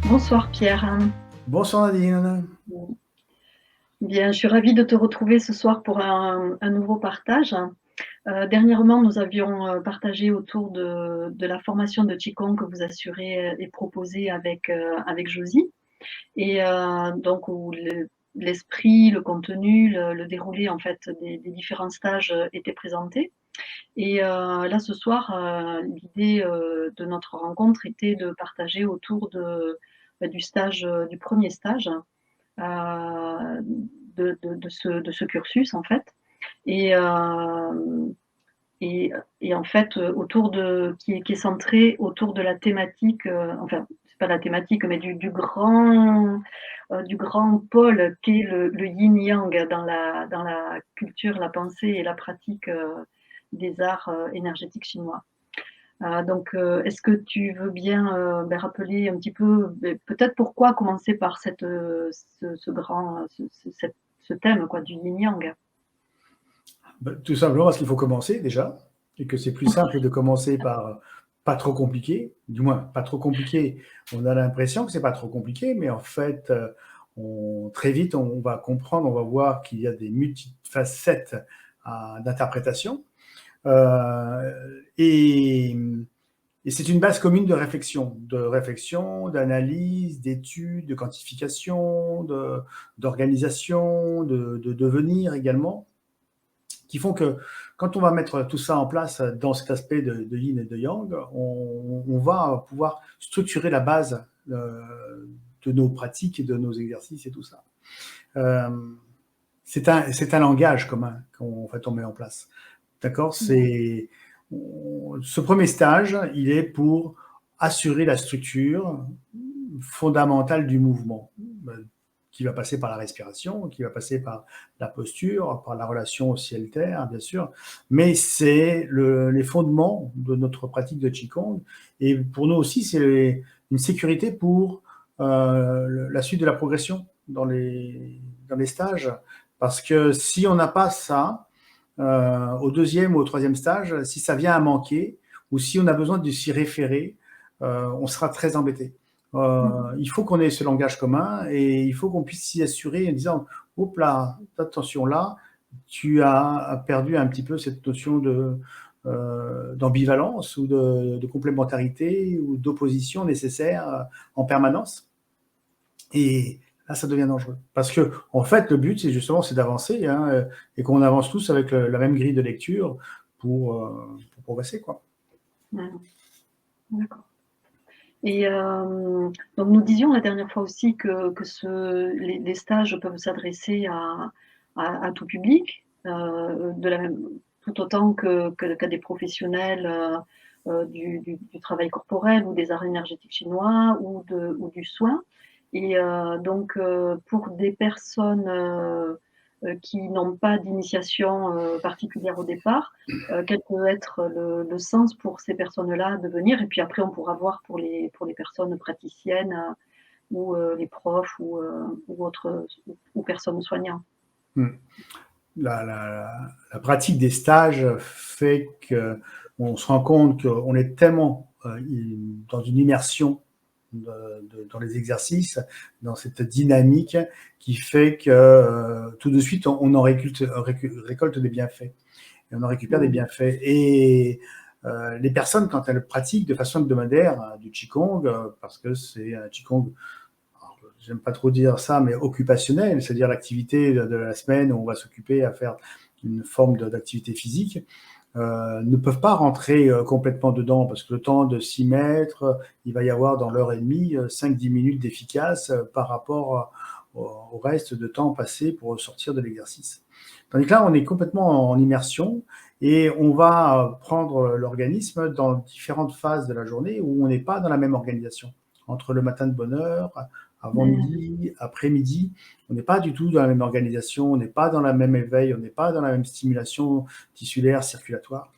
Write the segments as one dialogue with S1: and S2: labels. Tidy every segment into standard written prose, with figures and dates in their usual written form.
S1: Bonsoir Pierre.
S2: Bonsoir Nadine.
S1: Bien, je suis ravie de te retrouver ce soir pour un nouveau partage. Dernièrement, nous avions partagé autour de la formation de Qigong que vous assurez et proposez avec Josie. Et donc, où l'esprit, le contenu, le déroulé en fait des différents stages étaient présentés. Et là, ce soir, l'idée de notre rencontre était de partager autour du stage, du premier stage, de ce cursus en fait. Et, et, et en fait, qui est centré autour de la thématique, enfin, c'est pas la thématique, mais du grand pôle qu'est le yin-yang dans la culture, la pensée et la pratique des arts énergétiques chinois. Donc, est-ce que tu veux bien rappeler un petit peu, peut-être pourquoi commencer par ce thème quoi, du yin-yang.
S2: Tout simplement parce qu'il faut commencer déjà, et que c'est plus simple de commencer par pas trop compliqué, du moins pas trop compliqué. On a l'impression que c'est pas trop compliqué, mais en fait, très vite, on va comprendre, on va voir qu'il y a des multifacettes d'interprétation. Et c'est une base commune de réflexion, d'analyse, d'études, de quantification, d'organisation, de devenir également, qui font que quand on va mettre tout ça en place dans cet aspect de yin et de yang, on va pouvoir structurer la base de nos pratiques et de nos exercices et tout ça. C'est un langage commun qu'on fait met en place. D'accord. Ce premier stage, il est pour assurer la structure fondamentale du mouvement, qui va passer par la respiration, qui va passer par la posture, par la relation au ciel-terre, bien sûr, mais c'est les fondements de notre pratique de Qigong. Et pour nous aussi, c'est une sécurité pour la suite de la progression dans les stages, parce que si on n'a pas ça, au deuxième ou au troisième stage, si ça vient à manquer, ou si on a besoin de s'y référer, on sera très embêté. Il faut qu'on ait ce langage commun et il faut qu'on puisse s'y assurer en disant « Hop là, attention là, tu as perdu un petit peu cette notion d'ambivalence ou de complémentarité ou d'opposition nécessaire en permanence. » Et là, ça devient dangereux. Parce que, en fait, le but, c'est justement d'avancer, hein, et qu'on avance tous avec la même grille de lecture pour progresser, quoi.
S1: D'accord. Et donc nous disions la dernière fois aussi que les stages peuvent s'adresser à tout public, tout autant qu'à des professionnels du travail corporel ou des arts énergétiques chinois ou du soin. Et donc pour des personnes qui n'ont pas d'initiation particulière au départ, quel peut être le sens pour ces personnes-là de venir. Et puis après, on pourra voir pour les personnes praticiennes ou les profs ou autres ou personnes soignantes.
S2: La pratique des stages fait qu'on se rend compte qu'on est tellement dans une immersion dans les exercices, dans cette dynamique qui fait que tout de suite, on en récolte des bienfaits. Et on en récupère des bienfaits. Et les personnes, quand elles pratiquent de façon hebdomadaire du Qigong, parce que c'est un Qigong, j'aime pas trop dire ça, mais occupationnel, c'est-à-dire l'activité de la semaine où on va s'occuper à faire une forme d'activité physique, ne peuvent pas rentrer complètement dedans, parce que le temps de s'y mettre, il va y avoir dans l'heure et demie 5-10 minutes d'efficace par rapport au reste de temps passé pour sortir de l'exercice. Tandis que là, on est complètement en immersion et on va prendre l'organisme dans différentes phases de la journée où on n'est pas dans la même organisation. Entre le matin de bonne heure, avant midi, après-midi, on n'est pas du tout dans la même organisation, on n'est pas dans la même éveil, on n'est pas dans la même stimulation tissulaire, circulatoire.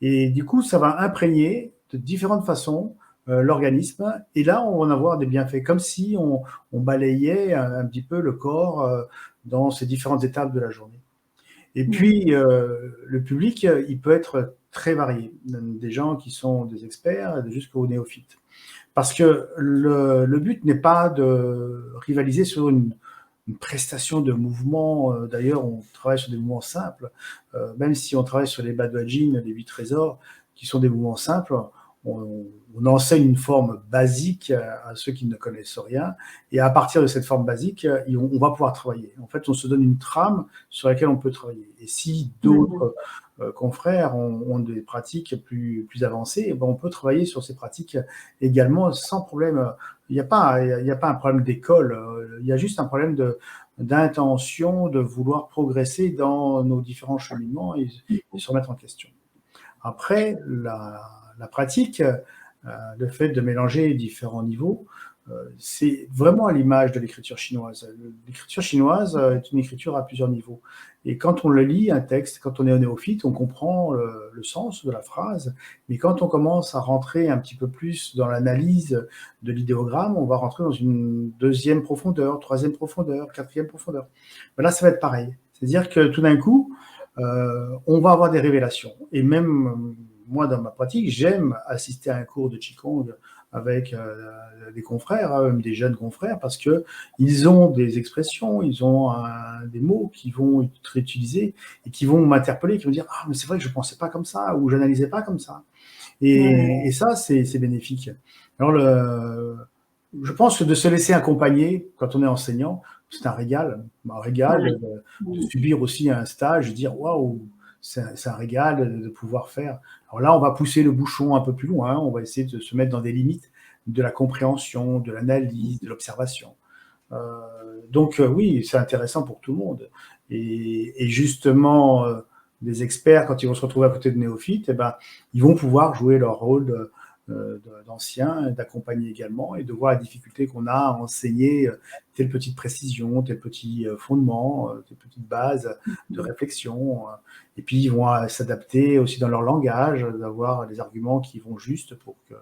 S2: Et du coup, ça va imprégner de différentes façons l'organisme. Et là, on va en avoir des bienfaits, comme si on balayait un petit peu le corps dans ces différentes étapes de la journée. Et puis, le public, il peut être très varié. Des gens qui sont des experts jusqu'aux néophytes. Parce que le but n'est pas de rivaliser sur une prestation de mouvement. D'ailleurs, on travaille sur des mouvements simples. Même si on travaille sur les badwajin, les 8 trésors, qui sont des mouvements simples, on enseigne une forme basique à ceux qui ne connaissent rien. Et à partir de cette forme basique, on va pouvoir travailler. En fait, on se donne une trame sur laquelle on peut travailler. Et si d'autres confrères ont des pratiques plus avancées, eh ben on peut travailler sur ces pratiques également sans problème. Il n'y a pas un problème d'école, il y a juste un problème d'intention, de vouloir progresser dans nos différents cheminements et se remettre en question. Après, la pratique, le fait de mélanger différents niveaux, c'est vraiment à l'image de l'écriture chinoise. L'écriture chinoise est une écriture à plusieurs niveaux. Et quand on le lit, un texte, quand on est néophyte, on comprend le sens de la phrase. Mais quand on commence à rentrer un petit peu plus dans l'analyse de l'idéogramme, on va rentrer dans une deuxième profondeur, troisième profondeur, quatrième profondeur. Ben là, ça va être pareil. C'est-à-dire que tout d'un coup, on va avoir des révélations. Et même moi, dans ma pratique, j'aime assister à un cours de Qigong avec des confrères, même des jeunes confrères, parce qu'ils ont des expressions, ils ont des mots qui vont être utilisés et qui vont m'interpeller, qui vont dire « Ah, mais c'est vrai que je ne pensais pas comme ça » ou « Je n'analysais pas comme ça ». Et ça, c'est bénéfique. Alors, je pense que de se laisser accompagner quand on est enseignant, c'est un régal. Un régal de subir aussi un stage, de dire « Waouh !» c'est un régal de pouvoir faire. Alors là, on va pousser le bouchon un peu plus loin, on va essayer de se mettre dans des limites de la compréhension, de l'analyse, de l'observation. Donc oui, c'est intéressant pour tout le monde. Et justement, des experts, quand ils vont se retrouver à côté de néophytes, eh ben, ils vont pouvoir jouer leur rôle d'anciens, d'accompagner également, et de voir la difficulté qu'on a à enseigner telle petite précision, tel petit fondement, telle petite base de réflexion. Et puis, ils vont s'adapter aussi dans leur langage, d'avoir des arguments qui vont juste pour que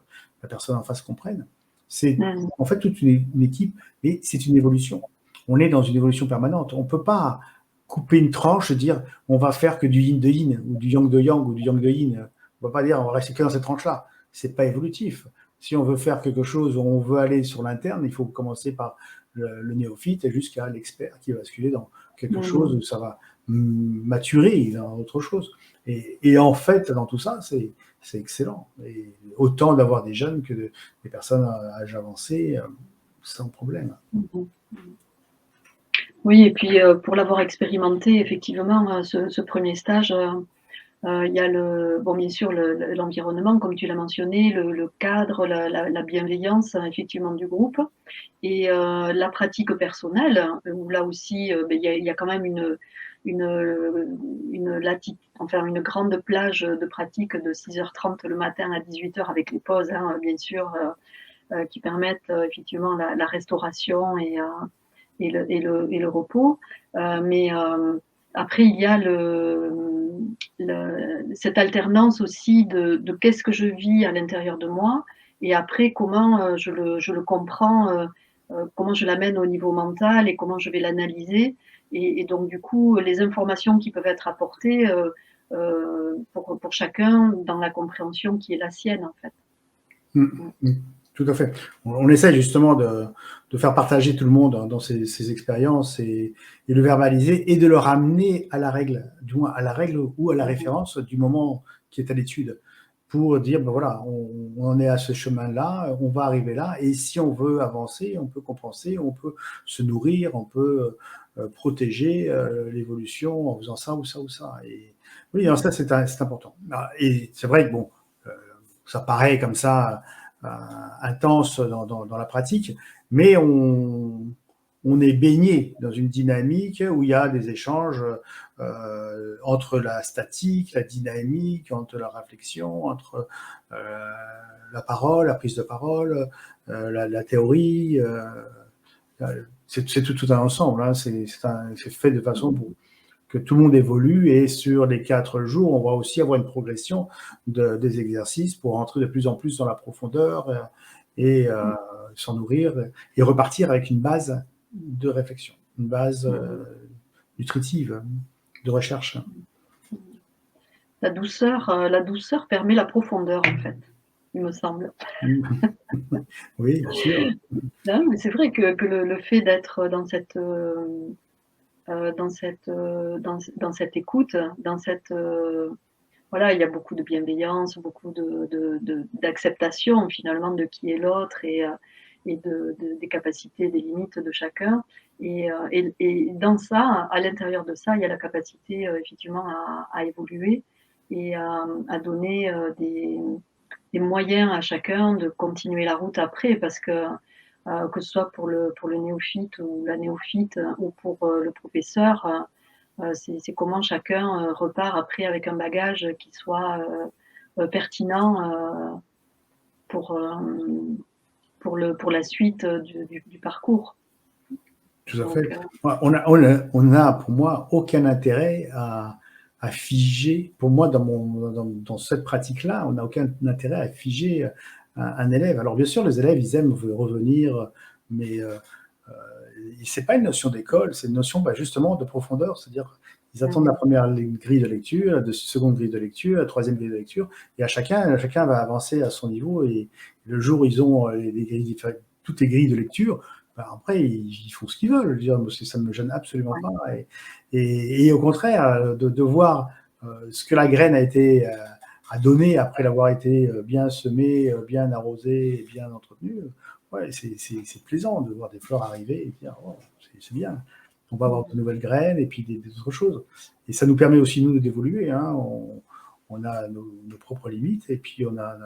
S2: la personne en face comprenne. C'est en fait toute une équipe, et c'est une évolution. On est dans une évolution permanente. On ne peut pas couper une tranche et dire on va faire que du yin de yin, ou du yang de yang, ou du yang de yin. On ne va pas dire on va rester que dans cette tranche-là. C'est pas évolutif. Si on veut faire quelque chose, on veut aller sur l'interne, il faut commencer par le néophyte jusqu'à l'expert qui va basculer dans quelque chose où ça va maturer dans autre chose. Et en fait, dans tout ça, c'est excellent. Et autant d'avoir des jeunes que des personnes à âge avancé, sans problème.
S1: Oui, et puis pour l'avoir expérimenté, effectivement, ce premier stage, il y a bien sûr l'environnement, comme tu l'as mentionné, le cadre, la bienveillance, effectivement, du groupe, et la pratique personnelle, où là aussi, il y a quand même une grande plage de pratique de 6h30 le matin à 18h avec les pauses, bien sûr, qui permettent effectivement la restauration et le repos. Mais après, il y a cette alternance aussi de qu'est-ce que je vis à l'intérieur de moi, et après comment je le comprends, comment je l'amène au niveau mental et comment je vais l'analyser. Et donc, du coup, les informations qui peuvent être apportées pour chacun dans la compréhension qui est la sienne, en fait.
S2: Tout à fait. On essaie justement de faire partager tout le monde dans ces expériences et le verbaliser et de le ramener à la règle, du moins à la règle ou à la référence du moment qui est à l'étude, pour dire, ben voilà, on en est à ce chemin-là, on va arriver là, et si on veut avancer, on peut compenser, on peut se nourrir, on peut protéger l'évolution en faisant ça ou ça ou ça. Et oui, alors ça, c'est important. Et c'est vrai que bon, ça paraît comme ça intense dans la pratique, mais on est baigné dans une dynamique où il y a des échanges entre la statique, la dynamique, entre la réflexion, entre la parole, la prise de parole, la théorie. C'est tout un ensemble. Hein. C'est fait de façon que tout le monde évolue, et sur les 4 jours, on va aussi avoir une progression des exercices pour rentrer de plus en plus dans la profondeur et s'en nourrir et repartir avec une base de réflexion, une base nutritive de recherche.
S1: La douceur permet la profondeur, en fait, il me semble.
S2: Oui, bien sûr.
S1: Non, mais c'est vrai que le fait d'être dans cette écoute, voilà, il y a beaucoup de bienveillance, beaucoup d'acceptation finalement de qui est l'autre et des capacités, des limites de chacun. Et dans ça, à l'intérieur de ça, il y a la capacité effectivement à évoluer et à donner des moyens à chacun de continuer la route après, parce que ce soit pour le néophyte ou la néophyte ou pour le professeur, c'est comment chacun repart après avec un bagage qui soit pertinent pour, pour la suite du parcours.
S2: Tout à
S1: Donc,
S2: fait. On a, pour moi, aucun intérêt à figer. Pour moi, dans cette pratique-là, on n'a aucun intérêt à figer un élève. Alors, bien sûr, les élèves, ils aiment revenir, mais c'est pas une notion d'école, c'est une notion justement de profondeur. C'est-à-dire, ils attendent la première grille de lecture, la seconde grille de lecture, la troisième grille de lecture, et chacun va avancer à son niveau. Et le jour où ils ont toutes les grilles de lecture, après, ils font ce qu'ils veulent. Je veux dire, ça ne me gêne absolument pas. Et au contraire, de voir ce que la graine a donné après l'avoir été bien semée, bien arrosée et bien entretenue, ouais, c'est plaisant de voir des fleurs arriver et dire oh, c'est bien. On va avoir de nouvelles graines et puis des autres choses. Et ça nous permet aussi, nous, d'évoluer. Hein. On a nos propres limites et puis on a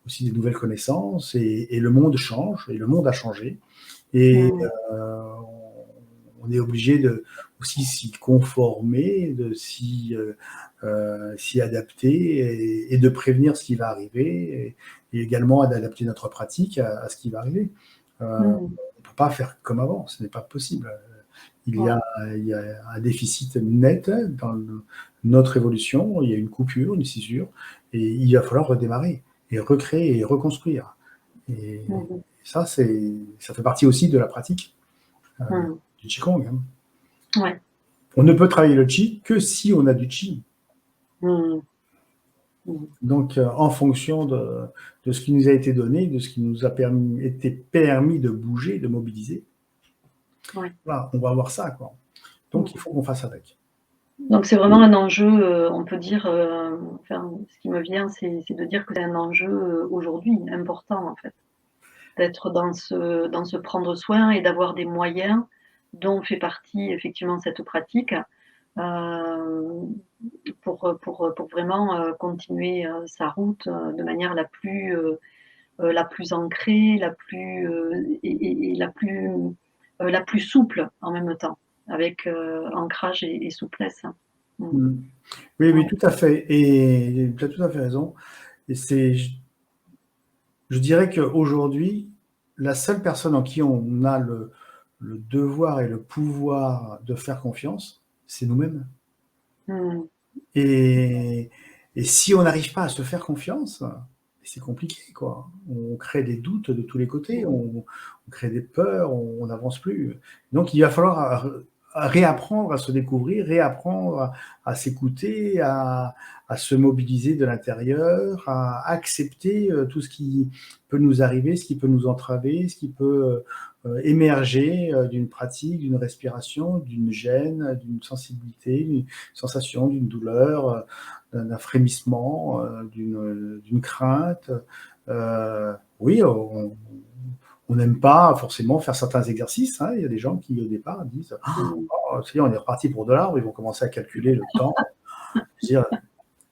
S2: aussi des nouvelles connaissances et le monde change et le monde a changé. Et on est obligé de aussi s'y conformer, de s'y adapter et de prévenir ce qui va arriver et également d'adapter notre pratique à ce qui va arriver. On ne peut pas faire comme avant, ce n'est pas possible. Il y a un déficit net dans notre évolution, il y a une coupure, une césure, et il va falloir redémarrer et recréer et reconstruire. Et ça fait partie aussi de la pratique du Qigong. Hein.
S1: Ouais.
S2: On ne peut travailler le Qi que si on a du Qi. Donc, en fonction de ce qui nous a été donné, de ce qui nous a été permis de bouger, de mobiliser, voilà, on va avoir ça, quoi. Donc, il faut qu'on fasse avec.
S1: Donc, c'est vraiment un enjeu, on peut dire, enfin, ce qui me vient, c'est de dire que c'est un enjeu aujourd'hui important, en fait, d'être dans ce prendre soin et d'avoir des moyens dont fait partie effectivement cette pratique pour vraiment continuer sa route de manière la plus ancrée, et la plus souple en même temps, avec ancrage et souplesse.
S2: Oui, tout à fait. Et tu as tout à fait raison. Et je dirais qu'aujourd'hui, la seule personne en qui on a le devoir et le pouvoir de faire confiance, c'est nous-mêmes. Et si on n'arrive pas à se faire confiance, c'est compliqué, quoi. On crée des doutes de tous les côtés, on crée des peurs, on n'avance plus. Donc, il va falloir réapprendre à se découvrir, réapprendre à s'écouter, à se mobiliser de l'intérieur, à accepter tout ce qui peut nous arriver, ce qui peut nous entraver, ce qui peut émerger d'une pratique, d'une respiration, d'une gêne, d'une sensibilité, d'une sensation, d'une douleur, d'un frémissement, d'une crainte. Oui, on n'aime pas forcément faire certains exercices. Hein. Il y a des gens qui, au départ, disent oh, ça y est, on est reparti pour de l'arbre, ils vont commencer à calculer le temps. Dire,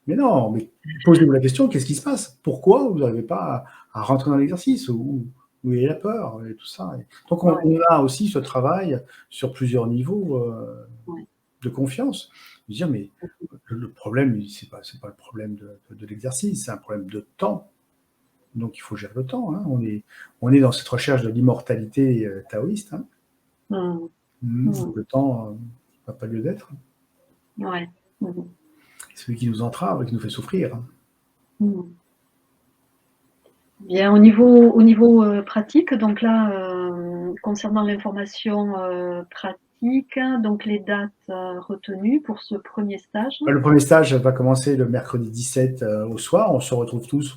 S2: mais non, mais posez-vous la question, qu'est-ce qui se passe? Pourquoi vous n'arrivez pas à rentrer dans l'exercice? Où est la peur et tout ça? Donc, on a aussi ce travail sur plusieurs niveaux de confiance. Dire, mais le problème, c'est pas le problème de l'exercice, c'est un problème de temps. Donc, il faut gérer le temps. Hein. On est dans cette recherche de l'immortalité taoïste. Hein. Le temps n'a pas lieu d'être.
S1: Ouais.
S2: C'est celui qui nous entrave et qui nous fait souffrir.
S1: Bien, au niveau pratique, donc là, concernant l'information pratique. Donc les dates retenues pour ce premier stage.
S2: Le premier stage va commencer le mercredi 17 au soir. On se retrouve tous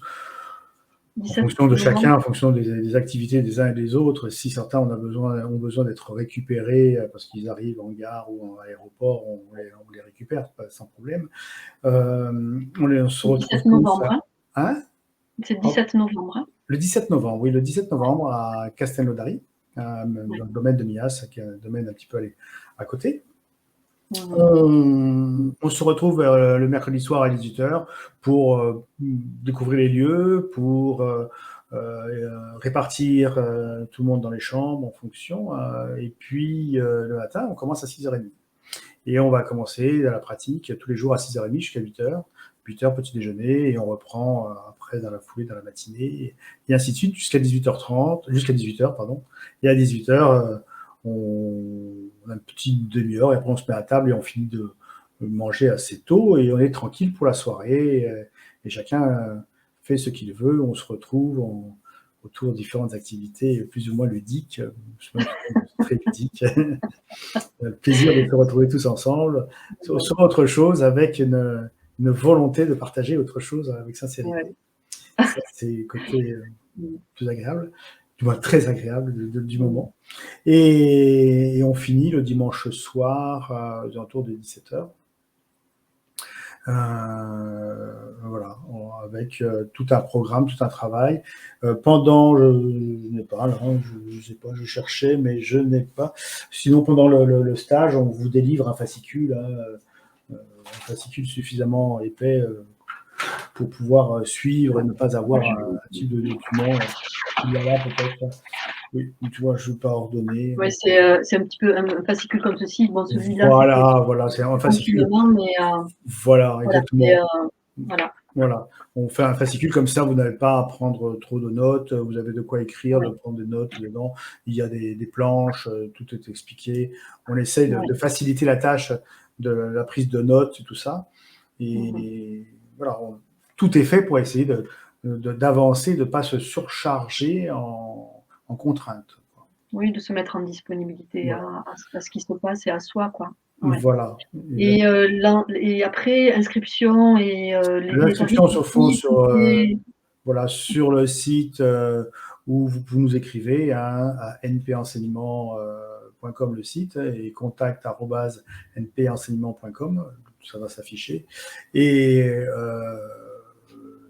S2: en
S1: 17
S2: fonction de
S1: novembre.
S2: chacun, en fonction des activités des uns et des autres. Si certains ont besoin d'être récupérés parce qu'ils arrivent en gare ou en aéroport, on les récupère sans problème. On se retrouve
S1: 17 novembre.
S2: tous. Hein?
S1: C'est le 17 novembre. Hein.
S2: Le 17 novembre, oui, le 17 novembre à Castelnaudary, dans le domaine de Mias, qui est un domaine un petit peu à côté. On se retrouve le mercredi soir à 18h pour découvrir les lieux, pour répartir tout le monde dans les chambres en fonction. Et puis le matin, on commence à 6h30. Et on va commencer la pratique tous les jours à 6h30 jusqu'à 8h. 8h, petit déjeuner, et on reprend après dans la foulée, dans la matinée, et ainsi de suite jusqu'à 18h30, jusqu'à 18h, pardon. Et à 18h, on a une petite demi-heure, et après on se met à table et on finit de manger assez tôt, et on est tranquille pour la soirée, et chacun fait ce qu'il veut. On se retrouve autour de différentes activités plus ou moins ludiques, très ludiques. Le plaisir de se retrouver tous ensemble sur autre chose, avec une volonté de partager autre chose avec sincérité. Ouais. Ça, c'est le côté plus agréable, du moins très agréable du moment. Et on finit le dimanche soir aux alentours de 17h. Voilà, avec tout un programme, tout un travail. Pendant, je n'ai pas, là, je sais pas, je cherchais, mais je n'ai pas. Sinon, pendant le stage, on vous délivre un fascicule, un fascicule suffisamment épais pour pouvoir suivre et ne pas avoir un type de document. Il y a là peut-être. Oui, tu vois, je ne veux pas ordonner.
S1: Oui, c'est un petit peu un fascicule comme ceci. Bon,
S2: celui-là. Voilà, c'est un fascicule.
S1: Mais,
S2: voilà, exactement.
S1: Voilà.
S2: On fait un fascicule comme ça, vous n'avez pas à prendre trop de notes, vous avez de quoi écrire, de prendre des notes dedans. Il y a des planches, tout est expliqué. On essaye de faciliter la tâche de la prise de notes et tout ça. Et voilà, tout est fait pour essayer d'avancer, de ne pas se surcharger en contrainte.
S1: Oui, de se mettre en disponibilité à ce qui se passe et à soi, quoi.
S2: Ouais. Voilà.
S1: Et après, inscription et
S2: les inscriptions se font sur le site où vous nous écrivez à npenseignement.com le site et contact@npenseignement.com, ça va s'afficher. Et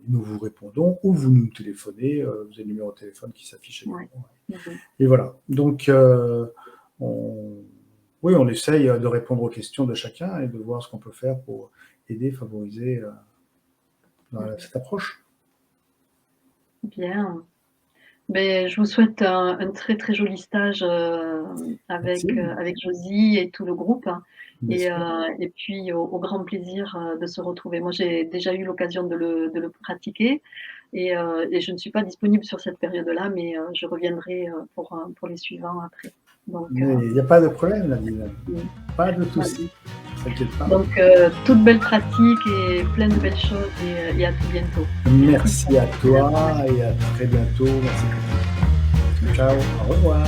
S2: nous vous répondons ou vous nous téléphonez, vous avez le numéro de téléphone qui s'affiche. Et voilà. Donc, on essaye de répondre aux questions de chacun et de voir ce qu'on peut faire pour aider, favoriser cette approche.
S1: Bien. Mais je vous souhaite un très très joli stage avec Josie et tout le groupe. Et puis au grand plaisir de se retrouver. Moi, j'ai déjà eu l'occasion de le pratiquer et je ne suis pas disponible sur cette période-là, mais je reviendrai pour les suivants après. Donc,
S2: il n'y a pas de problème, Nadine. Pas de souci. T'inquiète pas.
S1: Donc, toute belle pratique et plein de belles choses et à tout bientôt.
S2: Merci à toi et à très bientôt. Merci. Ciao, au revoir.